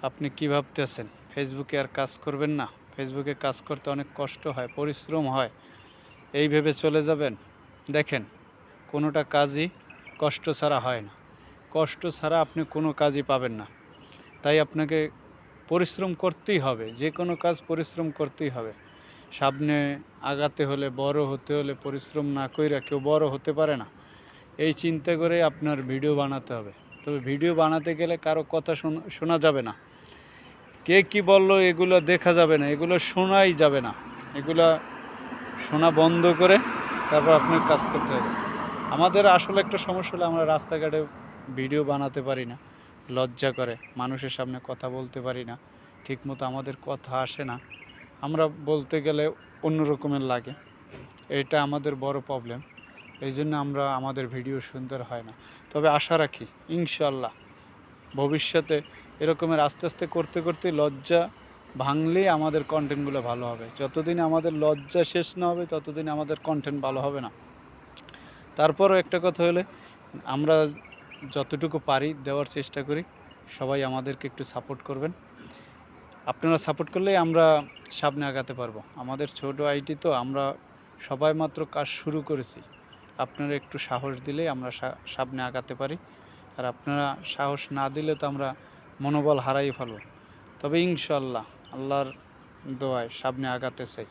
আপনি কি ভাবতেছেন ফেসবুকে আর কাজ করবেন না? ফেসবুকে কাজ করতে অনেক কষ্ট হয়, পরিশ্রম হয়। এই ভেবে চলে যাবেন? দেখেন, কোনোটা কাজই কষ্ট ছাড়া হয় না। কষ্ট ছাড়া আপনি কোনো কাজই পাবেন না। তাই আপনাকে পরিশ্রম করতেই হবে। যেকোনো কাজ পরিশ্রম করতেই হবে। সামনে আগাতে হলে, বড় হতে হলে পরিশ্রম না কইরা কেউ বড় হতে পারে না। এই চিন্তা করে আপনার ভিডিও বানাতে হবে। তবে ভিডিও বানাতে গেলে কারো কথা শোনা যাবে না। কে কি বলল এগুলো দেখা যাবে না, এগুলো শোনাই যাবে না। এগুলা শোনা বন্ধ করে তারপর আপনার কাজ করতে হবে। আমাদের আসলে একটা সমস্যা হলো আমরা রাস্তাঘাটে ভিডিও বানাতে পারি না। লজ্জা করে। মানুষের সামনে কথা বলতে পারি না। ঠিকমতো আমাদের কথা আসে না। আমরা বলতে গেলে অন্য রকমের লাগে। এটা আমাদের বড় প্রবলেম। এইজন্য আমরা আমাদের ভিডিও সুন্দর হয় না। তবে আশা রাখি ইনশাআল্লাহ ভবিষ্যতে এরকমের আস্তে, আস্তে করতে, করতে লজ্জা ভাঙলেই আমাদের কনটেন্টগুলো ভালো হবে। যতদিন আমাদের লজ্জা শেষ না হবে ততদিন আমাদের কনটেন্ট ভালো হবে না। তারপরও একটা কথা হলে আমরা যতটুকু পারি দেওয়ার চেষ্টা করি। সবাই আমাদেরকে একটু সাপোর্ট করবেন। আপনারা সাপোর্ট করলেই আমরা সামনে আগাতে পারবো। আমাদের ছোট আইডি তো আমরা সবাই মাত্র কাজ শুরু করেছি। আপনারা একটু সাহস দিলেই আমরা সামনে আগাতে পারি। আর আপনারা সাহস না দিলে তো আমরা মনোবল হারাই ফেলব। তবে ইনশাআল্লাহ আল্লাহর দোয়ায় সামনে আগাতে চাই।